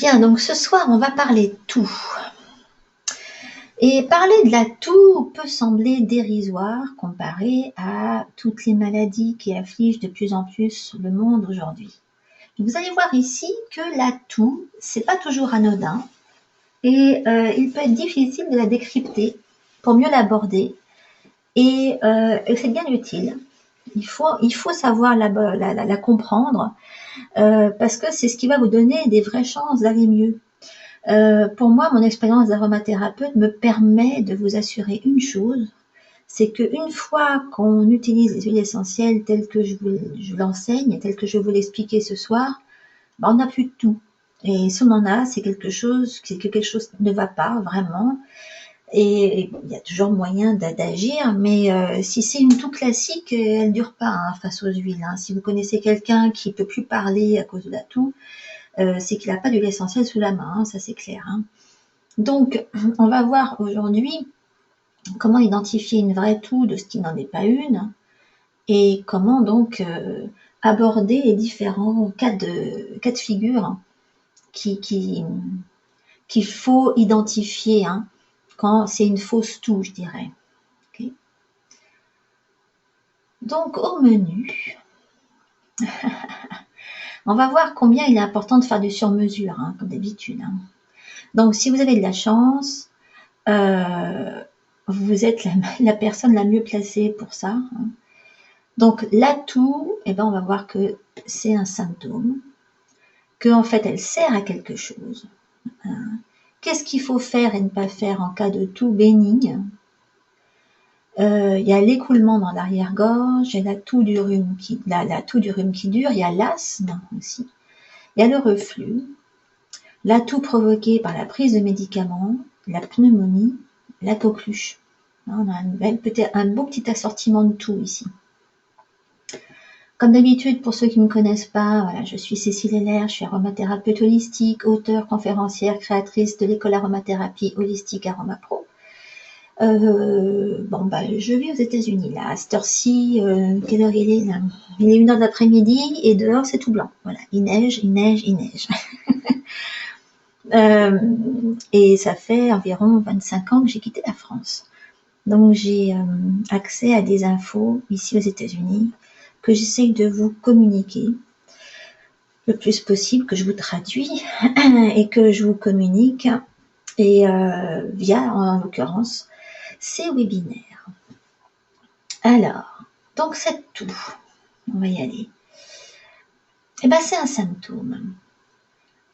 Bien, donc ce soir, on va parler toux. Et parler de la toux peut sembler dérisoire comparé à toutes les maladies qui affligent de plus en plus le monde aujourd'hui. Vous allez voir ici que la toux, c'est pas toujours anodin et il peut être difficile de la décrypter pour mieux l'aborder et c'est bien utile. Il faut savoir la comprendre parce que c'est ce qui va vous donner des vraies chances d'aller mieux. Pour moi, mon expérience d'aromathérapeute me permet de vous assurer une chose, c'est qu'une fois qu'on utilise les huiles essentielles telles que je l'enseigne, telles que je vais vous l'expliquer ce soir, on n'a plus de tout. Et si on en a, c'est que quelque chose ne va pas vraiment. Et il y a toujours moyen d'agir, mais si c'est une toux classique, elle ne dure pas face aux huiles. Si vous connaissez quelqu'un qui ne peut plus parler à cause de la toux, c'est qu'il n'a pas d'huile essentielle sous la main, ça c'est clair. Donc, on va voir aujourd'hui comment identifier une vraie toux de ce qui n'en est pas une et comment donc aborder les différents cas de figure qu'il faut identifier quand c'est une fausse toux, je dirais. Okay. Donc, au menu, on va voir combien il est important de faire du sur-mesure, comme d'habitude. Donc, si vous avez de la chance, vous êtes la personne la mieux placée pour ça. Donc, la toux, on va voir que c'est un symptôme, qu'en fait, elle sert à quelque chose. Qu'est-ce qu'il faut faire et ne pas faire en cas de toux bénigne? Il y a l'écoulement dans l'arrière-gorge, il y a la toux du rhume qui dure, il y a l'asthme aussi, il y a le reflux, la toux provoquée par la prise de médicaments, la pneumonie, la coqueluche. On a un beau petit assortiment de toux ici. Comme d'habitude, pour ceux qui ne me connaissent pas, voilà, je suis Cécile Heller, je suis aromathérapeute holistique, auteure, conférencière, créatrice de l'école aromathérapie holistique AromaPro. Je vis aux États-Unis là, à cette heure-ci, quelle heure il est là? Il est 1h de l'après-midi et dehors c'est tout blanc. Voilà, il neige. Et ça fait environ 25 ans que j'ai quitté la France. Donc j'ai accès à des infos ici aux États-Unis que j'essaye de vous communiquer le plus possible, que je vous traduis et que je vous communique et via, en l'occurrence, ces webinaires. Alors, donc cette toux, on va y aller. C'est un symptôme.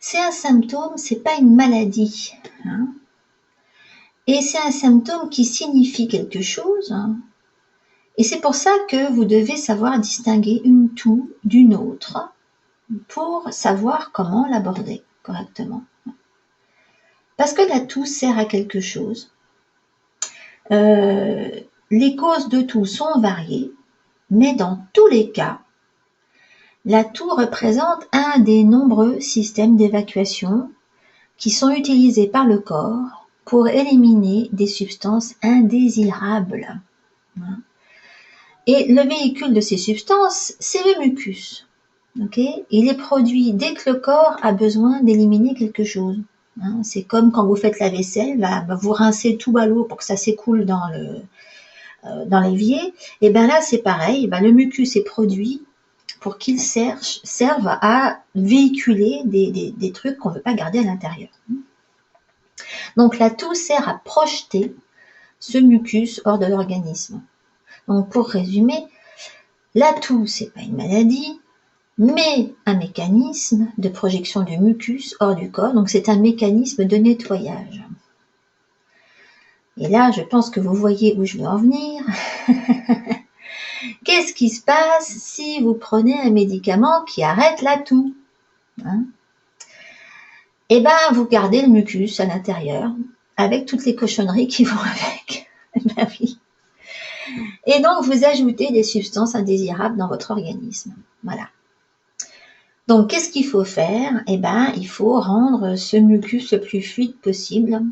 C'est un symptôme, c'est pas une maladie. Et c'est un symptôme qui signifie quelque chose. Et c'est pour ça que vous devez savoir distinguer une toux d'une autre pour savoir comment l'aborder correctement. Parce que la toux sert à quelque chose. Les causes de toux sont variées, mais dans tous les cas, la toux représente un des nombreux systèmes d'évacuation qui sont utilisés par le corps pour éliminer des substances indésirables. Et le véhicule de ces substances, c'est le mucus. Il est produit dès que le corps a besoin d'éliminer quelque chose. C'est comme quand vous faites la vaisselle, vous rincez tout à l'eau pour que ça s'écoule dans l'évier. Et là, c'est pareil, le mucus est produit pour qu'il serve à véhiculer des trucs qu'on ne veut pas garder à l'intérieur. Donc la toux sert à projeter ce mucus hors de l'organisme. Donc pour résumer, la toux, c'est pas une maladie, mais un mécanisme de projection du mucus hors du corps. Donc c'est un mécanisme de nettoyage. Et là, je pense que vous voyez où je veux en venir. Qu'est-ce qui se passe si vous prenez un médicament qui arrête la toux? Vous gardez le mucus à l'intérieur, avec toutes les cochonneries qui vont avec. Oui. Et donc, vous ajoutez des substances indésirables dans votre organisme. Voilà. Donc, qu'est-ce qu'il faut faire? Il faut rendre ce mucus le plus fluide possible.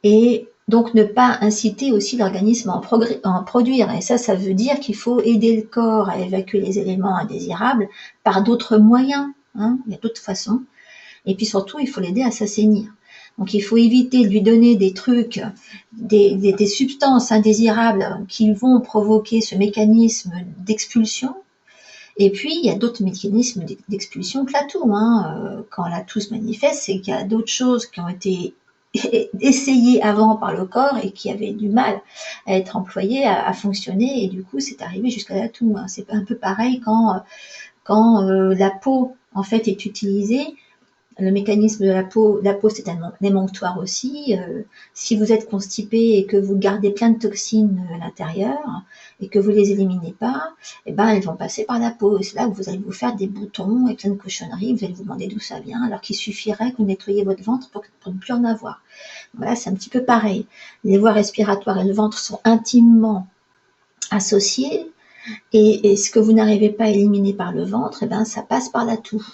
Et donc, ne pas inciter aussi l'organisme à en produire. Et ça veut dire qu'il faut aider le corps à évacuer les éléments indésirables par d'autres moyens. Il y a d'autres façons. Et puis surtout, il faut l'aider à s'assainir. Donc il faut éviter de lui donner des trucs, des substances indésirables qui vont provoquer ce mécanisme d'expulsion. Et puis, il y a d'autres mécanismes d'expulsion que la toux. Quand la toux se manifeste, c'est qu'il y a d'autres choses qui ont été essayées avant par le corps et qui avaient du mal à être employées, à fonctionner, et du coup, c'est arrivé jusqu'à la toux. C'est un peu pareil quand la peau, en fait, est utilisée. Le mécanisme de la peau c'est un émonctoire aussi. Si vous êtes constipé et que vous gardez plein de toxines à l'intérieur et que vous les éliminez pas, eh ben elles vont passer par la peau. Et c'est là que vous allez vous faire des boutons et plein de cochonneries. Vous allez vous demander d'où ça vient, alors qu'il suffirait que vous nettoyiez votre ventre pour ne plus en avoir. Voilà, c'est un petit peu pareil. Les voies respiratoires et le ventre sont intimement associés. Et ce que vous n'arrivez pas à éliminer par le ventre, eh ben, ça passe par la toux.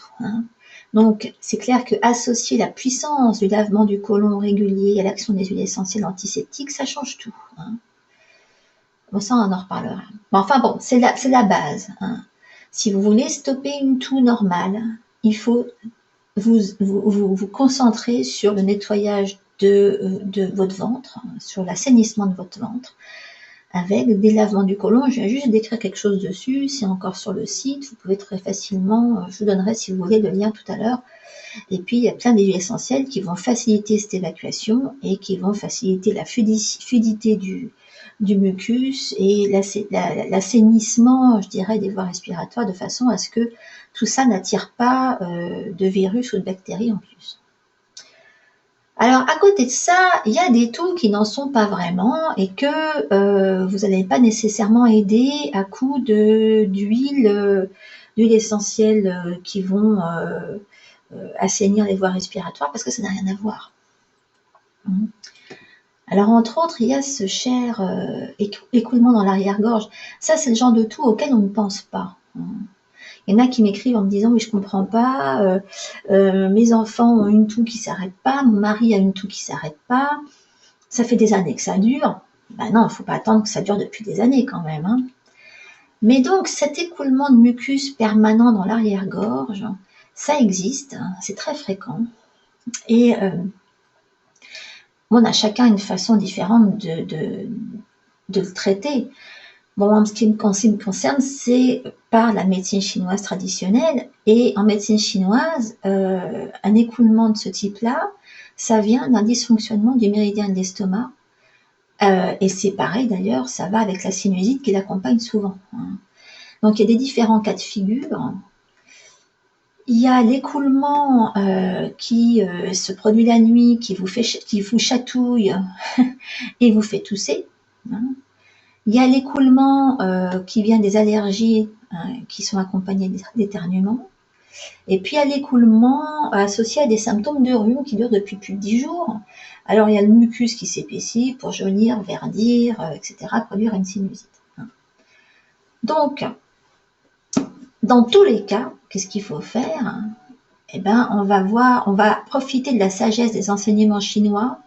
Donc, c'est clair que associer la puissance du lavement du côlon régulier à l'action des huiles essentielles antiseptiques, ça change tout. Bon, ça, on en reparlera. Mais enfin bon, c'est la base. Si vous voulez stopper une toux normale, il faut vous concentrer sur le nettoyage de votre ventre, sur l'assainissement de votre ventre, avec des lavements du côlon. Je viens juste d'écrire quelque chose dessus, c'est encore sur le site, vous pouvez très facilement, je vous donnerai si vous voulez le lien tout à l'heure. Et puis il y a plein d'huiles essentielles qui vont faciliter cette évacuation et qui vont faciliter la fluidité du mucus et l'assainissement, je dirais, des voies respiratoires, de façon à ce que tout ça n'attire pas de virus ou de bactéries en plus. Alors, à côté de ça, il y a des toux qui n'en sont pas vraiment et que vous n'allez pas nécessairement aider à coup d'huile essentielle qui vont assainir les voies respiratoires, parce que ça n'a rien à voir. Alors, entre autres, il y a ce cher écoulement dans l'arrière-gorge. Ça, c'est le genre de toux auquel on ne pense pas. Il y en a qui m'écrivent en me disant « Oui, je comprends pas, mes enfants ont une toux qui s'arrête pas, mon mari a une toux qui s'arrête pas, ça fait des années que ça dure. » Ben non, il ne faut pas attendre que ça dure depuis des années quand même. Mais donc, cet écoulement de mucus permanent dans l'arrière-gorge, ça existe, c'est très fréquent. Et on a chacun une façon différente de le traiter. Bon, en ce qui me concerne, c'est par la médecine chinoise traditionnelle. Et en médecine chinoise, un écoulement de ce type-là, ça vient d'un dysfonctionnement du méridien de l'estomac. Et c'est pareil d'ailleurs, ça va avec la sinusite qui l'accompagne souvent. Donc il y a des différents cas de figure. Il y a l'écoulement qui se produit la nuit, qui vous chatouille et vous fait tousser. Il y a l'écoulement qui vient des allergies qui sont accompagnées d'éternuements. Et puis il y a l'écoulement associé à des symptômes de rhume qui durent depuis plus de 10 jours. Alors il y a le mucus qui s'épaissit pour jaunir, verdir, etc., produire une sinusite. Donc, dans tous les cas, qu'est-ce qu'il faut faire? Eh ben, on va profiter de la sagesse des enseignements chinois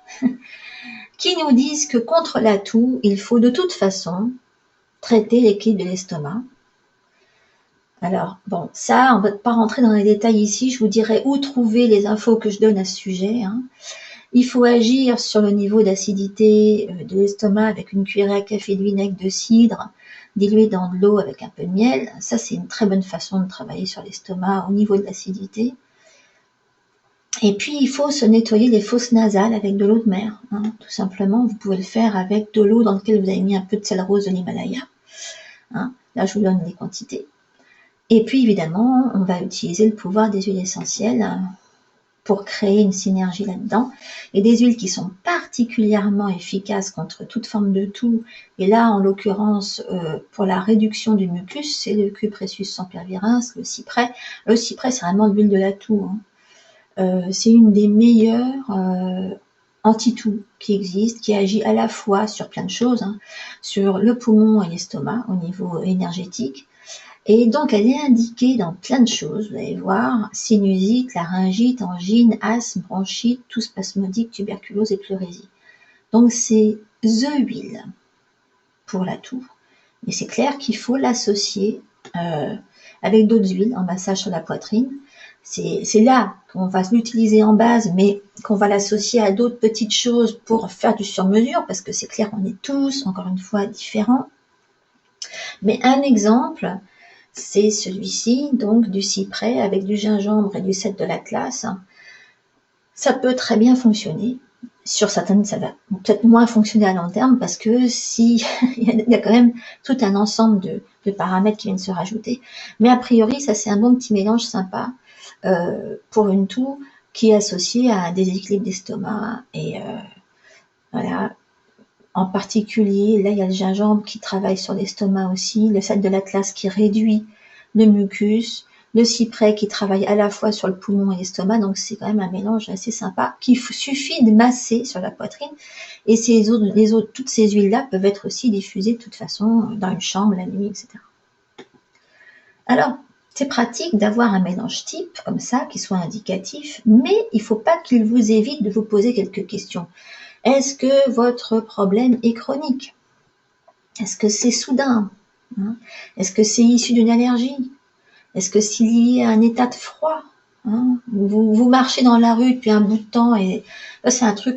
qui nous disent que contre la toux, il faut de toute façon traiter l'équilibre de l'estomac. Alors, bon, ça, on ne va pas rentrer dans les détails ici. Je vous dirai où trouver les infos que je donne à ce sujet. Il faut agir sur le niveau d'acidité de l'estomac avec une cuillerée à café de vinaigre de cidre dilué dans de l'eau avec un peu de miel. Ça, c'est une très bonne façon de travailler sur l'estomac au niveau de l'acidité. Et puis, il faut se nettoyer les fosses nasales avec de l'eau de mer. Tout simplement, vous pouvez le faire avec de l'eau dans laquelle vous avez mis un peu de sel rose de l'Himalaya. Là, je vous donne les quantités. Et puis, évidemment, on va utiliser le pouvoir des huiles essentielles pour créer une synergie là-dedans. Et des huiles qui sont particulièrement efficaces contre toute forme de toux. Et là, en l'occurrence, pour la réduction du mucus, c'est le Cupressus sempervirens, le cyprès. Le cyprès, c'est vraiment l'huile de la toux. C'est une des meilleures anti-toux qui existe, qui agit à la fois sur plein de choses, sur le poumon et l'estomac au niveau énergétique. Et donc, elle est indiquée dans plein de choses. Vous allez voir, sinusite, laryngite, angine, asthme, bronchite, toux spasmodique, tuberculose et pleurésie. Donc, c'est the huile pour la toux. Mais c'est clair qu'il faut l'associer avec d'autres huiles en massage sur la poitrine. c'est là qu'on va l'utiliser en base, mais qu'on va l'associer à d'autres petites choses pour faire du sur-mesure, parce que c'est clair qu'on est tous, encore une fois, différents. Mais un exemple, c'est celui-ci, donc du cyprès avec du gingembre et du cèdre de l'Atlas. Ça peut très bien fonctionner. Sur certaines, ça va peut-être moins fonctionner à long terme parce que si il y a quand même tout un ensemble de paramètres qui viennent se rajouter. Mais a priori, ça c'est un bon petit mélange sympa pour une toux qui est associée à un déséquilibre d'estomac. Et voilà. En particulier, là il y a le gingembre qui travaille sur l'estomac aussi, le cèdre de l'Atlas qui réduit le mucus, le cyprès qui travaille à la fois sur le poumon et l'estomac, donc c'est quand même un mélange assez sympa qu'il suffit de masser sur la poitrine. Et toutes ces huiles-là peuvent être aussi diffusées de toute façon dans une chambre la nuit, etc. Alors, c'est pratique d'avoir un mélange type comme ça, qui soit indicatif, mais il ne faut pas qu'il vous évite de vous poser quelques questions. Est-ce que votre problème est chronique? Est-ce que c'est soudain? Est-ce que c'est issu d'une allergie? Est-ce que c'est lié à un état de froid? Vous marchez dans la rue depuis un bout de temps et là c'est un truc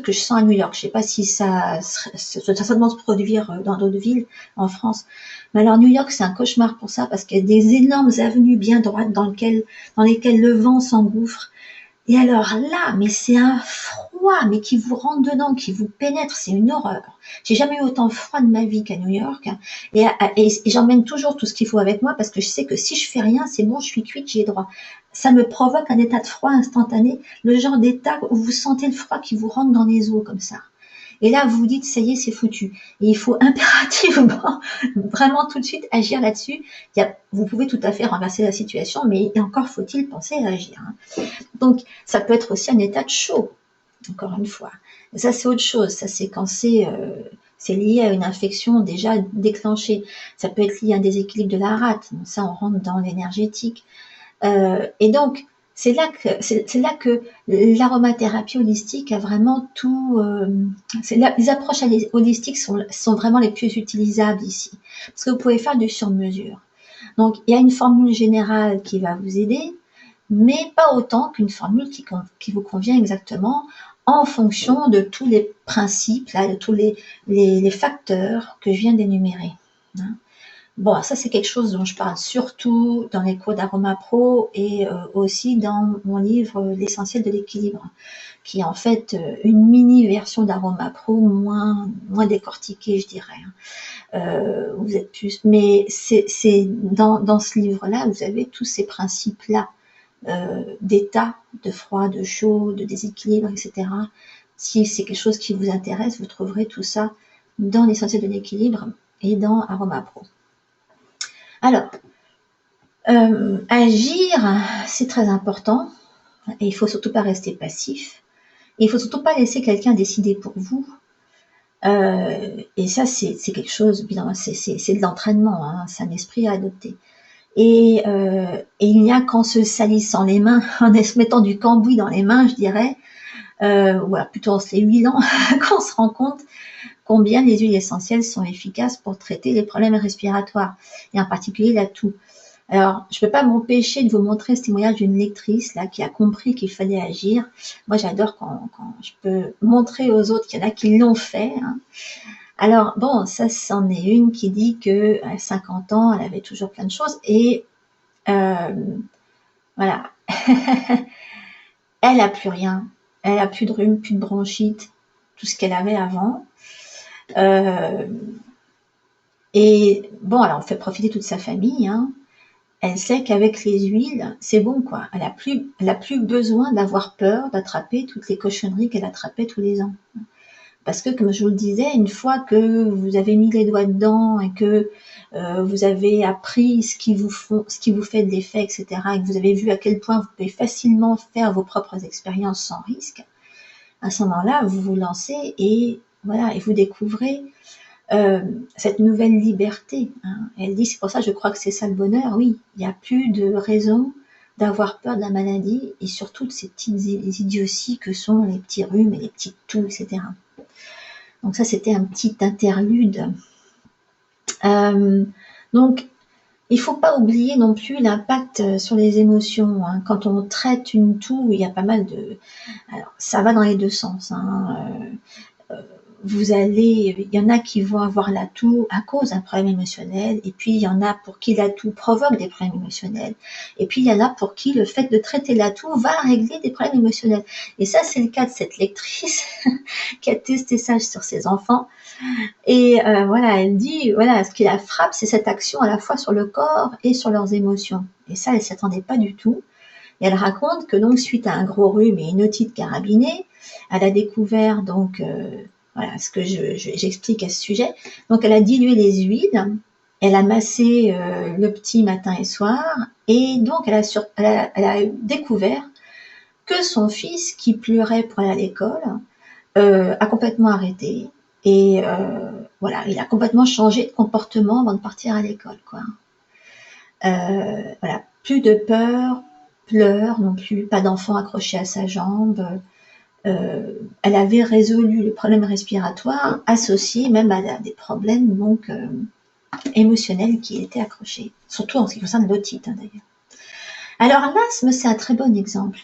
que je sens à New York. Je sais pas si ça doit se produire dans d'autres villes en France. Mais alors New York c'est un cauchemar pour ça parce qu'il y a des énormes avenues bien droites dans lesquelles le vent s'engouffre. Et alors là, mais c'est un froid, mais qui vous rentre dedans, qui vous pénètre, c'est une horreur. J'ai jamais eu autant froid de ma vie qu'à New York. Et j'emmène toujours tout ce qu'il faut avec moi parce que je sais que si je fais rien, c'est bon, je suis cuite, j'y ai droit. Ça me provoque un état de froid instantané, le genre d'état où vous sentez le froid qui vous rentre dans les os comme ça. Et là, vous vous dites, ça y est, c'est foutu. Et il faut impérativement, vraiment tout de suite agir là-dessus. Vous pouvez tout à fait renverser la situation, mais encore faut-il penser à agir. Donc, ça peut être aussi un état de chaud, encore une fois. Mais ça, c'est autre chose. Ça, c'est quand c'est lié à une infection déjà déclenchée. Ça peut être lié à un déséquilibre de la rate. Donc, ça, on rentre dans l'énergétique. Et donc, c'est là que l'aromathérapie holistique a vraiment tout. Les approches holistiques sont vraiment les plus utilisables ici, parce que vous pouvez faire du sur-mesure. Donc, il y a une formule générale qui va vous aider, mais pas autant qu'une formule qui vous convient exactement en fonction de tous les principes, là, de tous les facteurs que je viens d'énumérer. Bon, ça c'est quelque chose dont je parle surtout dans les cours d'Aroma Pro et aussi dans mon livre L'essentiel de l'équilibre, qui est en fait une mini version d'Aroma Pro moins décortiquée, je dirais. Vous êtes plus, mais c'est dans ce livre-là, vous avez tous ces principes-là d'état, de froid, de chaud, de déséquilibre, etc. Si c'est quelque chose qui vous intéresse, vous trouverez tout ça dans l'essentiel de l'équilibre et dans Aroma Pro. Alors, agir, c'est très important et il faut surtout pas rester passif. Et il faut surtout pas laisser quelqu'un décider pour vous. Et ça, c'est quelque chose, bien, c'est de l'entraînement, hein, c'est un esprit à adopter. Et il n'y a qu'en se salissant les mains, en se mettant du cambouis dans les mains, je dirais, ou alors plutôt en se les huilant, qu'on se rend compte combien les huiles essentielles sont efficaces pour traiter les problèmes respiratoires, et en particulier la toux. Alors, je ne peux pas m'empêcher de vous montrer ce témoignage d'une lectrice là qui a compris qu'il fallait agir. Moi, j'adore quand je peux montrer aux autres qu'il y en a qui l'ont fait. Hein. Alors, bon, ça, c'en est une qui dit qu'à 50 ans, elle avait toujours plein de choses. Et voilà, elle n'a plus rien. Elle n'a plus de rhume, plus de bronchite, tout ce qu'elle avait avant. Et bon, alors on fait profiter toute sa famille. Hein. Elle sait qu'avec les huiles, c'est bon quoi. Elle a plus besoin d'avoir peur d'attraper toutes les cochonneries qu'elle attrapait tous les ans. Parce que, comme je vous le disais, une fois que vous avez mis les doigts dedans et que vous avez appris ce qui vous fait de l'effet, etc., et que vous avez vu à quel point vous pouvez facilement faire vos propres expériences sans risque, à ce moment-là, vous vous lancez et voilà, et vous découvrez cette nouvelle liberté. Hein. Elle dit, c'est pour ça je crois que c'est ça le bonheur. Oui, il n'y a plus de raison d'avoir peur de la maladie et surtout de ces petites idioties que sont les petits rhumes et les petites toux, etc. Donc ça, c'était un petit interlude. Donc, Il ne faut pas oublier non plus l'impact sur les émotions, hein. Quand on traite une toux, il y a pas mal de... Alors, ça va dans les deux sens, hein. Il y en a qui vont avoir la toux à cause d'un problème émotionnel, et puis il y en a pour qui la toux provoque des problèmes émotionnels, et puis il y en a pour qui le fait de traiter la toux va régler des problèmes émotionnels. Et ça, c'est le cas de cette lectrice qui a testé ça sur ses enfants. Et voilà, elle dit, voilà, ce qui la frappe, c'est cette action à la fois sur le corps et sur leurs émotions. Et ça, elle s'y attendait pas du tout. Et elle raconte que donc, suite à un gros rhume et une otite carabinée, elle a découvert donc, voilà, ce que j'explique à ce sujet. Donc, elle a dilué les huiles, elle a massé le petit matin et soir, et donc elle a découvert que son fils, qui pleurait pour aller à l'école, a complètement arrêté. Et voilà, il a complètement changé de comportement avant de partir à l'école, quoi. Voilà, plus de peur, pleurs non plus, pas d'enfant accroché à sa jambe. Elle avait résolu le problème respiratoire associé même à des problèmes donc émotionnels qui étaient accrochés, surtout en ce qui concerne l'otite, hein, d'ailleurs. Alors l'asthme, c'est un très bon exemple.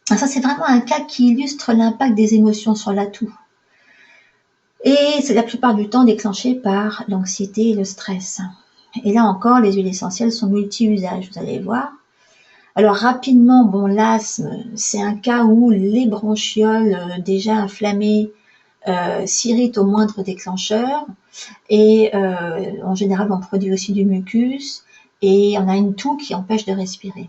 Ça, c'est vraiment un cas qui illustre l'impact des émotions sur la toux. Et c'est la plupart du temps déclenché par l'anxiété et le stress. Et là encore, les huiles essentielles sont multi-usages, vous allez voir. Alors rapidement, bon, l'asthme, c'est un cas où les bronchioles déjà inflammées s'irritent au moindre déclencheur, et en général on produit aussi du mucus, et on a une toux qui empêche de respirer.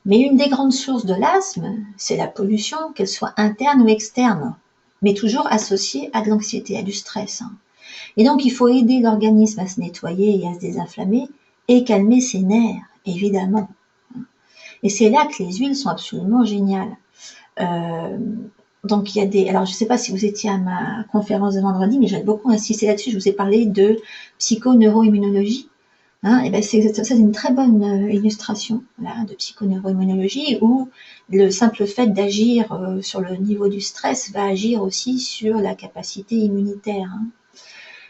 Mais une des grandes sources de l'asthme, c'est la pollution, qu'elle soit interne ou externe, mais toujours associée à de l'anxiété, à du stress. Et donc il faut aider l'organisme à se nettoyer et à se désinflammer, et calmer ses nerfs, évidemment. Et c'est là que les huiles sont absolument géniales. Donc il y a des... Alors je ne sais pas si vous étiez à ma conférence de vendredi, mais j'ai beaucoup insisté là-dessus. Je vous ai parlé de psychoneuroimmunologie. Hein, et ben c'est une très bonne illustration là, de psychoneuroimmunologie, où le simple fait d'agir sur le niveau du stress va agir aussi sur la capacité immunitaire. Hein.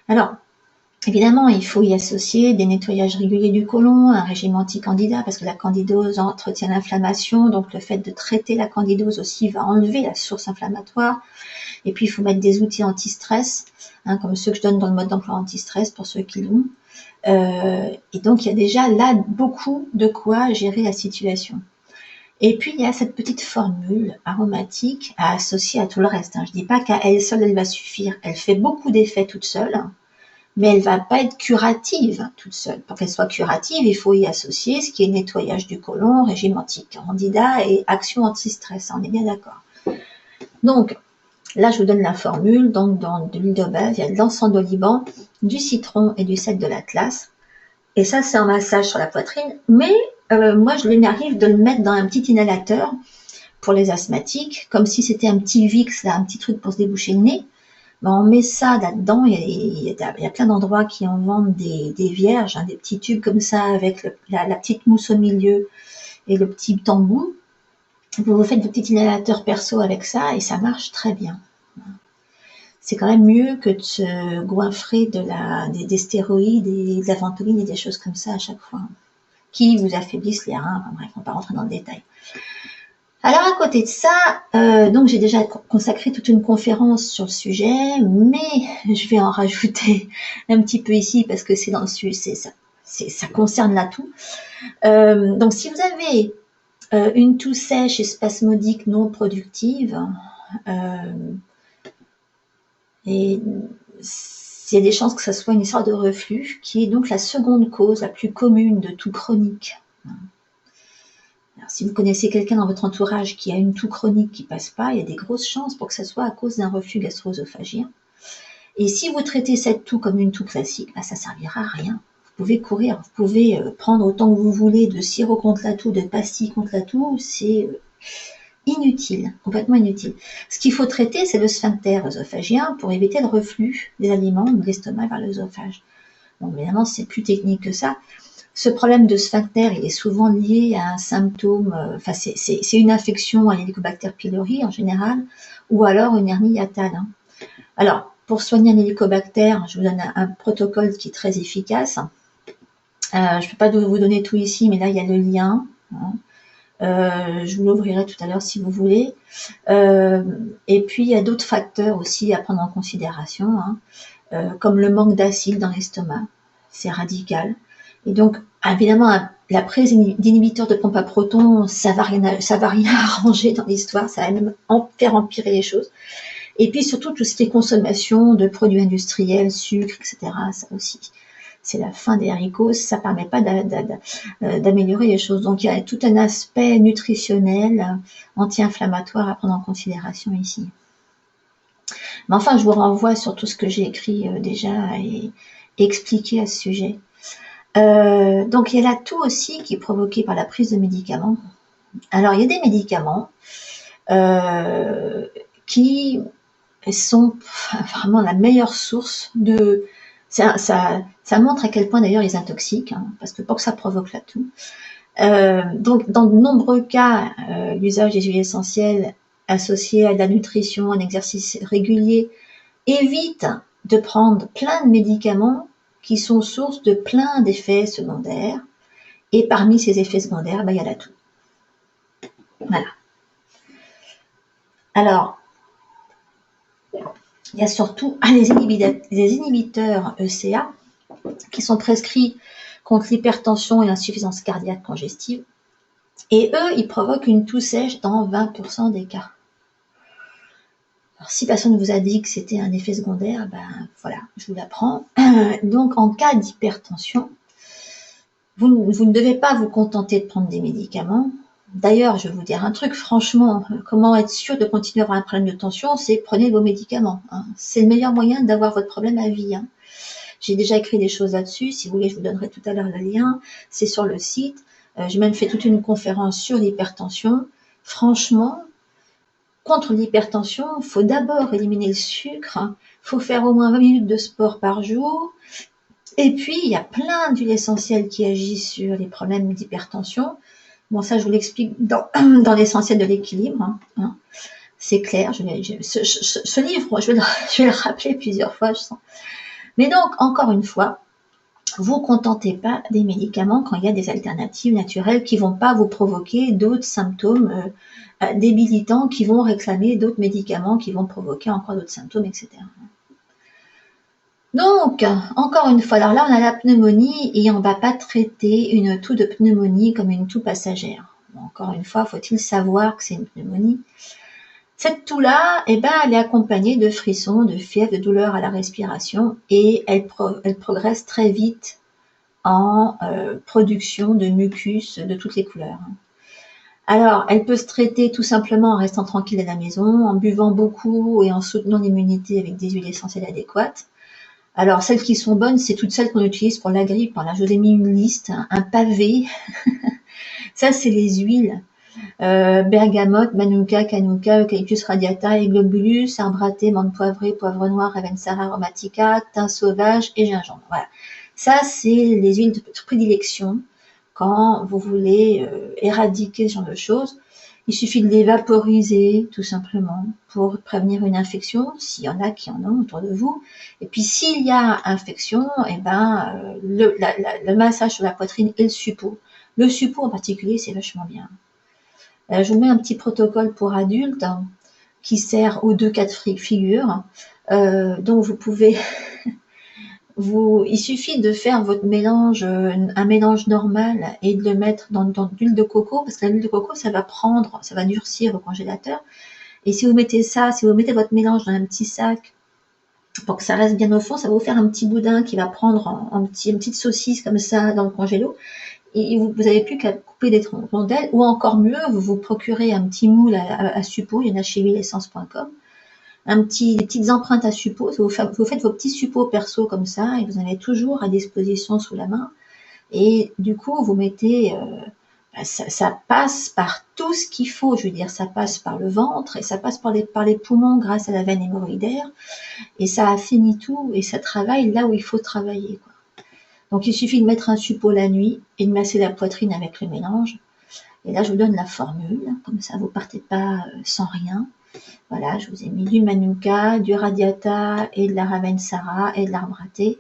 Alors, évidemment, il faut y associer des nettoyages réguliers du côlon, un régime anti-candida, parce que la candidose entretient l'inflammation, donc le fait de traiter la candidose aussi va enlever la source inflammatoire. Et puis, il faut mettre des outils anti-stress, hein, comme ceux que je donne dans le mode d'emploi anti-stress pour ceux qui l'ont. Et donc, il y a déjà là beaucoup de quoi gérer la situation. Et puis, il y a cette petite formule aromatique à associer à tout le reste. Hein. Je ne dis pas qu'à elle seule, elle va suffire. Elle fait beaucoup d'effets toute seule, mais elle ne va pas être curative toute seule. Pour qu'elle soit curative, il faut y associer ce qui est nettoyage du côlon, régime anti-candida et action anti-stress. On est bien d'accord. Donc, là, je vous donne la formule. Donc, dans de l'huile de base, il y a de l'encens d'oliban, du citron et du sel de l'Atlas. Et ça, c'est un massage sur la poitrine. Mais moi, je m'arrive de le mettre dans un petit inhalateur pour les asthmatiques, comme si c'était un petit Vicks, là, un petit truc pour se déboucher le nez. Ben, on met ça là-dedans. Il y a plein d'endroits qui en vendent des vierges, hein, des petits tubes comme ça, avec la petite mousse au milieu et le petit tambou. Vous faites vos petits inhalateurs perso avec ça et ça marche très bien. C'est quand même mieux que de se goinfrer des stéroïdes et de la ventoline et des choses comme ça à chaque fois, qui vous affaiblissent les reins. Enfin, bref, on ne va pas rentrer dans le détail. Alors à côté de ça, donc j'ai déjà consacré toute une conférence sur le sujet, mais je vais en rajouter un petit peu ici parce que c'est dans le sujet, ça concerne la toux. Donc si vous avez une toux sèche et spasmodique non productive, et il y a des chances que ce soit une histoire de reflux, qui est donc la seconde cause la plus commune de toux chronique. Alors, si vous connaissez quelqu'un dans votre entourage qui a une toux chronique qui passe pas, il y a des grosses chances pour que ce soit à cause d'un reflux gastro-œsophagien. Et si vous traitez cette toux comme une toux classique, bah, ça servira à rien. Vous pouvez courir, vous pouvez prendre autant que vous voulez de sirop contre la toux, de pastilles contre la toux, c'est inutile, complètement inutile. Ce qu'il faut traiter, c'est le sphincter œsophagien pour éviter le reflux des aliments de l'estomac vers l'œsophage. Bon, évidemment, c'est plus technique que ça. Ce problème de sphincter, il est souvent lié à un symptôme, enfin c'est une infection à l'Helicobacter pylori en général, ou alors une hernie hiatale. Hein. Alors, pour soigner un Helicobacter, je vous donne un protocole qui est très efficace. Je ne peux pas vous donner tout ici, mais là, il y a le lien. Hein. Je vous l'ouvrirai tout à l'heure si vous voulez. Et puis, il y a d'autres facteurs aussi à prendre en considération, hein, comme le manque d'acide dans l'estomac. C'est radical. Et donc, évidemment, la prise d'inhibiteurs de pompe à protons, ça va rien arranger dans l'histoire, ça va même faire empirer les choses. Et puis surtout, tout ce qui est consommation de produits industriels, sucre, etc., ça aussi, c'est la fin des haricots, ça ne permet pas d'améliorer les choses. Donc il y a tout un aspect nutritionnel, anti-inflammatoire à prendre en considération ici. Mais enfin, je vous renvoie sur tout ce que j'ai écrit déjà et expliqué à ce sujet. Donc il y a la toux aussi qui est provoquée par la prise de médicaments. Alors il y a des médicaments qui sont vraiment la meilleure source de... Ça montre à quel point d'ailleurs ils intoxiquent, hein, parce que pour que ça provoque la toux. Donc dans de nombreux cas, l'usage des huiles essentielles associées à de la nutrition, un exercice régulier, évite de prendre plein de médicaments qui sont source de plein d'effets secondaires. Et parmi ces effets secondaires, il y a la toux. Voilà. Alors, il y a surtout les inhibiteurs ECA qui sont prescrits contre l'hypertension et l'insuffisance cardiaque congestive. Et eux, ils provoquent une toux sèche dans 20% des cas. Alors, si personne ne vous a dit que c'était un effet secondaire, voilà, je vous l'apprends. Donc, en cas d'hypertension, vous ne devez pas vous contenter de prendre des médicaments. D'ailleurs, je vais vous dire un truc, franchement, comment être sûr de continuer à avoir un problème de tension, c'est prenez vos médicaments. Hein. C'est le meilleur moyen d'avoir votre problème à vie. Hein. J'ai déjà écrit des choses là-dessus, si vous voulez, je vous donnerai tout à l'heure le lien, c'est sur le site. J'ai même fait toute une conférence sur l'hypertension. Franchement, contre l'hypertension, il faut d'abord éliminer le sucre, il faut faire au moins 20 minutes de sport par jour, et puis il y a plein d'huiles essentielles qui agissent sur les problèmes d'hypertension. Bon, ça, je vous l'explique dans l'essentiel de l'équilibre. Hein. C'est clair. Ce livre, je vais le rappeler plusieurs fois, je sens. Mais donc, encore une fois, vous contentez pas des médicaments quand il y a des alternatives naturelles qui vont pas vous provoquer d'autres symptômes débilitants, qui vont réclamer d'autres médicaments, qui vont provoquer encore d'autres symptômes, etc. Donc, encore une fois, alors là, on a la pneumonie et on ne va pas traiter une toux de pneumonie comme une toux passagère. Encore une fois, faut-il savoir que c'est une pneumonie. Cette toux-là, elle est accompagnée de frissons, de fièvre, de douleurs à la respiration et elle progresse très vite en production de mucus de toutes les couleurs. Alors, elle peut se traiter tout simplement en restant tranquille à la maison, en buvant beaucoup et en soutenant l'immunité avec des huiles essentielles adéquates. Alors, celles qui sont bonnes, c'est toutes celles qu'on utilise pour la grippe. Là, je vous ai mis une liste, un pavé. Ça, c'est les huiles. Bergamote, manuka, canuka, eucalyptus radiata et globulus, arbre à thé, menthe poivrée, poivre noir, ravensara aromatica, thym sauvage et gingembre. Voilà. Ça, c'est les huiles de prédilection quand vous voulez éradiquer ce genre de choses. Il suffit de les vaporiser tout simplement pour prévenir une infection, s'il y en a qui en ont autour de vous. Et puis s'il y a infection, le massage sur la poitrine et le suppôt. Le suppôt en particulier, c'est vachement bien. Je vous mets un petit protocole pour adultes qui sert aux 2 cas de figure. Donc vous pouvez... il suffit de faire votre mélange, un mélange normal et de le mettre dans l'huile de coco, parce que l'huile de coco, ça va durcir au congélateur. Et si vous mettez votre mélange dans un petit sac pour que ça reste bien au fond, ça va vous faire un petit boudin qui va prendre une petite saucisse comme ça dans le congélo. Et vous n'avez plus qu'à couper des rondelles, ou encore mieux, vous vous procurez un petit moule à suppôt, il y en a chez huileessence.com. Des petites empreintes à suppôt, vous faites vos petits suppôts perso comme ça, et vous en avez toujours à disposition sous la main. Et du coup, vous mettez, ça passe par tout ce qu'il faut, je veux dire, ça passe par le ventre, et ça passe par les poumons grâce à la veine hémorroïdaire, et ça affinit tout, et ça travaille là où il faut travailler, quoi. Donc il suffit de mettre un suppôt la nuit, et de masser la poitrine avec le mélange. Et là, je vous donne la formule, comme ça vous partez pas sans rien. Voilà, je vous ai mis du manuka, du radiata et de la ravensara et de l'arbre à thé.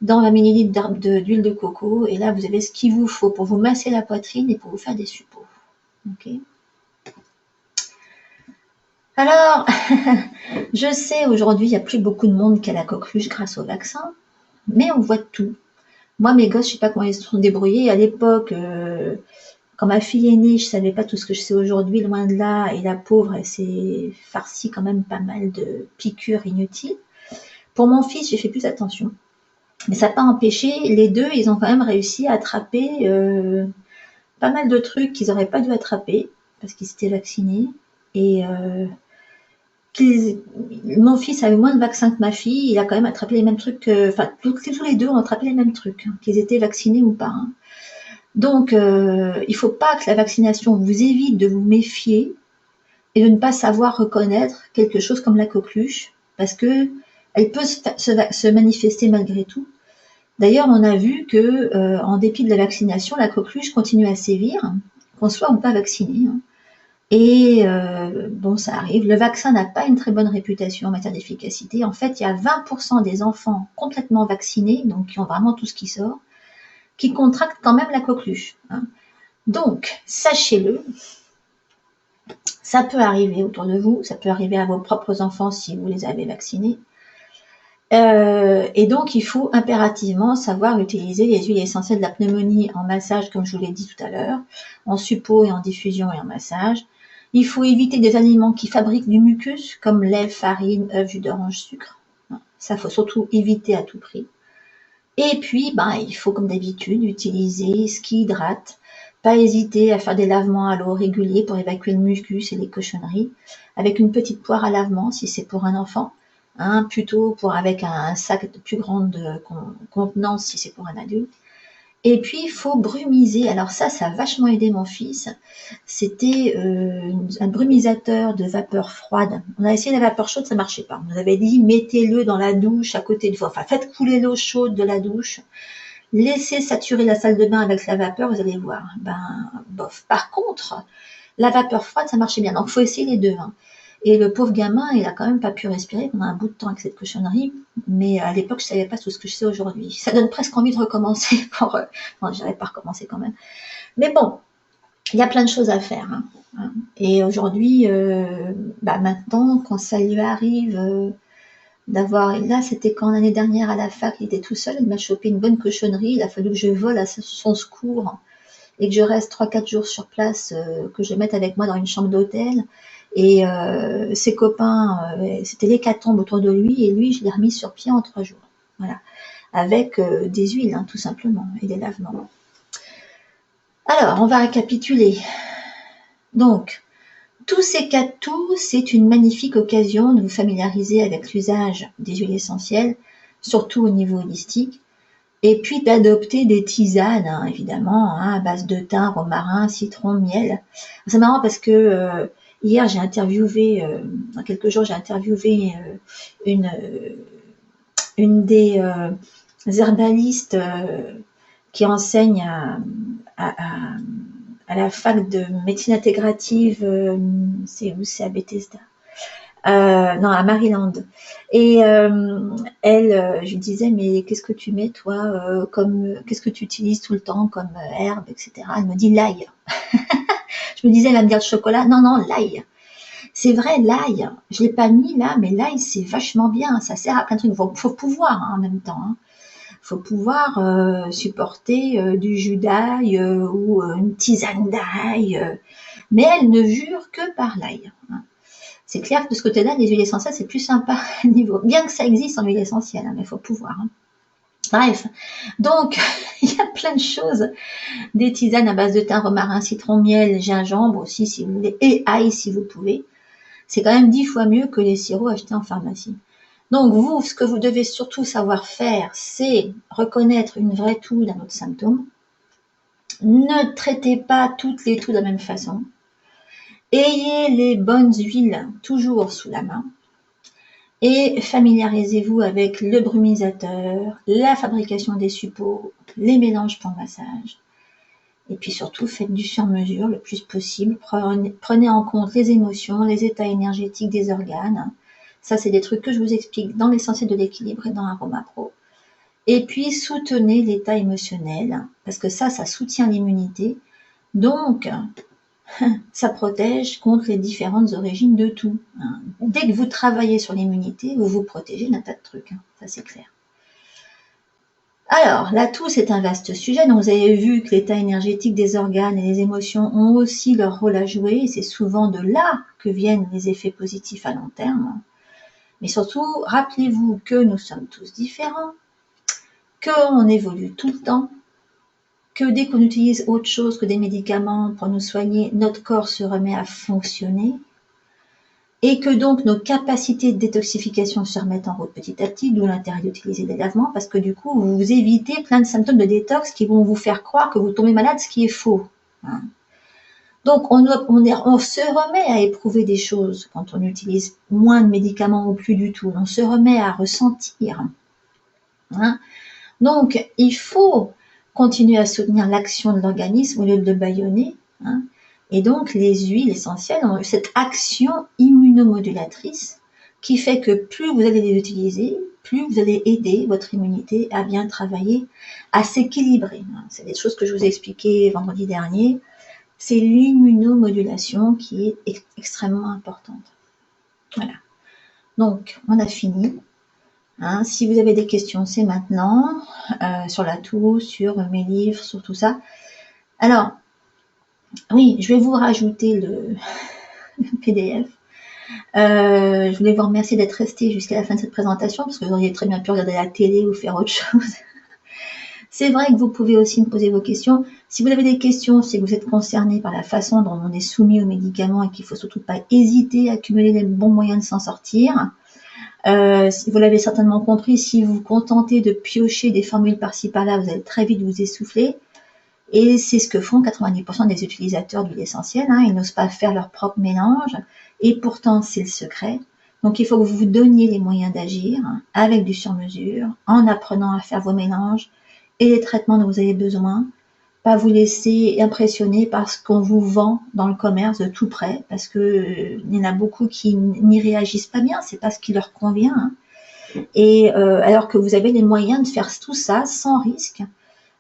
dans 20 ml d'huile de coco. Et là, vous avez ce qu'il vous faut pour vous masser la poitrine et pour vous faire des suppos. Ok. Alors, je sais, aujourd'hui, il n'y a plus beaucoup de monde qui a la coqueluche grâce au vaccin, mais on voit tout. Moi, mes gosses, je ne sais pas comment ils se sont débrouillés. À l'époque, quand ma fille est née, je ne savais pas tout ce que je sais aujourd'hui, loin de là. Et la pauvre, elle s'est farcie quand même pas mal de piqûres inutiles. Pour mon fils, j'ai fait plus attention. Mais ça n'a pas empêché, les deux, ils ont quand même réussi à attraper pas mal de trucs qu'ils n'auraient pas dû attraper parce qu'ils s'étaient vaccinés. Et mon fils avait moins de vaccins que ma fille, il a quand même attrapé les mêmes trucs, enfin tous les deux ont attrapé les mêmes trucs, hein, qu'ils étaient vaccinés ou pas. Hein. Donc il ne faut pas que la vaccination vous évite de vous méfier et de ne pas savoir reconnaître quelque chose comme la coqueluche, parce que elle peut se manifester malgré tout. D'ailleurs, on a vu que, en dépit de la vaccination, la coqueluche continue à sévir, qu'on soit ou pas vacciné. Hein. Et bon, ça arrive. Le vaccin n'a pas une très bonne réputation en matière d'efficacité. En fait, il y a 20% des enfants complètement vaccinés, donc qui ont vraiment tout ce qui sort, qui contractent quand même la coqueluche. Hein. Donc, sachez-le, ça peut arriver autour de vous, ça peut arriver à vos propres enfants si vous les avez vaccinés. Et donc, il faut impérativement savoir utiliser les huiles essentielles de la pneumonie en massage, comme je vous l'ai dit tout à l'heure, en suppos et en diffusion et en massage. Il faut éviter des aliments qui fabriquent du mucus, comme lait, farine, œufs, jus d'orange, sucre. Ça, faut surtout éviter à tout prix. Et puis, il faut, comme d'habitude, utiliser ce qui hydrate. Pas hésiter à faire des lavements à l'eau réguliers pour évacuer le mucus et les cochonneries, avec une petite poire à lavement si c'est pour un enfant. Hein, plutôt avec un sac de plus grande contenance si c'est pour un adulte. Et puis il faut brumiser. Alors ça a vachement aidé mon fils. C'était un brumisateur de vapeur froide. On a essayé la vapeur chaude, ça marchait pas. On nous avait dit mettez-le dans la douche à côté de vous. Enfin, faites couler l'eau chaude de la douche. Laissez saturer la salle de bain avec la vapeur, vous allez voir. Bof. Par contre, la vapeur froide, ça marchait bien. Donc il faut essayer les deux. Hein. Et le pauvre gamin, il a quand même pas pu respirer pendant un bout de temps avec cette cochonnerie. Mais à l'époque, je savais pas tout ce que je sais aujourd'hui. Ça donne presque envie de recommencer. Non, j'aurais pas recommencé quand même. Mais bon, il y a plein de choses à faire. Hein. Et aujourd'hui, maintenant, quand ça lui arrive d'avoir... Là, c'était quand l'année dernière à la fac, il était tout seul, il m'a chopé une bonne cochonnerie. Il a fallu que je vole à son secours et que je reste 3-4 jours sur place, que je mette avec moi dans une chambre d'hôtel. Et ses copains, c'était l'hécatombe autour de lui, et lui, je l'ai remis sur pied en 3 jours. Voilà. Avec des huiles, hein, tout simplement, et des lavements. Alors, on va récapituler. Donc, tous ces cas de tout, c'est une magnifique occasion de vous familiariser avec l'usage des huiles essentielles, surtout au niveau holistique, et puis d'adopter des tisanes, hein, évidemment, hein, à base de thym, romarin, citron, miel. C'est marrant parce que hier, j'ai interviewé, dans quelques jours, j'ai interviewé une des herbalistes qui enseigne à la fac de médecine intégrative, c'est où? C'est à Bethesda. Non, à Maryland. Et elle, je lui disais, mais qu'est-ce que tu mets, toi, qu'est-ce que tu utilises tout le temps comme herbe, etc. Elle me dit l'ail. Je me disais, elle va me dire le chocolat. Non, non, l'ail. C'est vrai, l'ail. Je l'ai pas mis là, mais l'ail, c'est vachement bien. Ça sert à plein de trucs. Faut pouvoir, hein, en même temps. Hein. Faut pouvoir supporter du jus d'ail ou une tisane d'ail. Mais elle ne jure que par l'ail. Hein. C'est clair que de ce côté-là, les huiles essentielles, c'est plus sympa niveau. Bien que ça existe en huile essentielle, hein, mais il faut pouvoir. Hein. Bref, donc il y a plein de choses. Des tisanes à base de thym, romarin, citron, miel, gingembre aussi si vous voulez, et ail si vous pouvez. C'est quand même 10 fois mieux que les sirops achetés en pharmacie. Donc vous, ce que vous devez surtout savoir faire, c'est reconnaître une vraie toux d'un autre symptôme. Ne traitez pas toutes les toux de la même façon. Ayez les bonnes huiles toujours sous la main. Et familiarisez-vous avec le brumisateur, la fabrication des suppos, les mélanges pour massage. Et puis surtout, faites du sur-mesure le plus possible. Prenez en compte les émotions, les états énergétiques des organes. Ça, c'est des trucs que je vous explique dans l'essentiel de l'équilibre et dans Aroma Pro. Et puis, soutenez l'état émotionnel, parce que ça soutient l'immunité. Donc, ça protège contre les différentes origines de tout. Dès que vous travaillez sur l'immunité, vous vous protégez d'un tas de trucs. Ça, c'est clair. Alors, la toux, c'est un vaste sujet. Donc, vous avez vu que l'état énergétique des organes et les émotions ont aussi leur rôle à jouer. Et c'est souvent de là que viennent les effets positifs à long terme. Mais surtout, rappelez-vous que nous sommes tous différents, qu'on évolue tout le temps, que dès qu'on utilise autre chose que des médicaments pour nous soigner, notre corps se remet à fonctionner, et que donc nos capacités de détoxification se remettent en route petit à petit, d'où l'intérêt d'utiliser des lavements, parce que du coup, vous évitez plein de symptômes de détox qui vont vous faire croire que vous tombez malade, ce qui est faux. Donc, on se remet à éprouver des choses quand on utilise moins de médicaments ou plus du tout. On se remet à ressentir. Donc, il faut continuer à soutenir l'action de l'organisme au lieu de le bâillonner. Et donc, les huiles essentielles ont cette action immunomodulatrice qui fait que plus vous allez les utiliser, plus vous allez aider votre immunité à bien travailler, à s'équilibrer. C'est des choses que je vous ai expliquées vendredi dernier. C'est l'immunomodulation qui est extrêmement importante. Voilà. Donc, on a fini. Si vous avez des questions, c'est maintenant, sur la toux, sur mes livres, sur tout ça. Alors, oui, je vais vous rajouter le PDF. Je voulais vous remercier d'être resté jusqu'à la fin de cette présentation, parce que vous auriez très bien pu regarder la télé ou faire autre chose. C'est vrai que vous pouvez aussi me poser vos questions. Si vous avez des questions, c'est que vous êtes concerné par la façon dont on est soumis aux médicaments et qu'il ne faut surtout pas hésiter à accumuler les bons moyens de s'en sortir. Vous l'avez certainement compris, si vous vous contentez de piocher des formules par-ci par-là, vous allez très vite vous essouffler. Et c'est ce que font 90% des utilisateurs d'huile essentielle. Ils n'osent pas faire leur propre mélange. Et pourtant, c'est le secret. Donc, il faut que vous vous donniez les moyens d'agir avec du sur-mesure, en apprenant à faire vos mélanges et les traitements dont vous avez besoin. Pas vous laisser impressionner par ce qu'on vous vend dans le commerce de tout près, parce que il y en a beaucoup qui n'y réagissent pas bien, c'est pas ce qui leur convient. Et alors que vous avez les moyens de faire tout ça sans risque,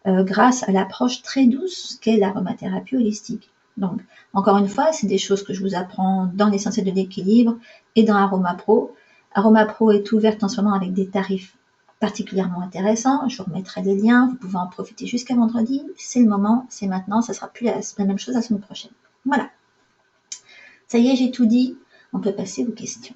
grâce à l'approche très douce qu'est l'aromathérapie holistique. Donc, encore une fois, c'est des choses que je vous apprends dans l'essentiel de l'équilibre et dans AromaPro. AromaPro est ouverte en ce moment avec des tarifs particulièrement intéressants. Je vous remettrai les liens, vous pouvez en profiter jusqu'à vendredi. C'est le moment, c'est maintenant, ça sera plus la même chose la semaine prochaine. Voilà. Ça y est, j'ai tout dit. On peut passer aux questions.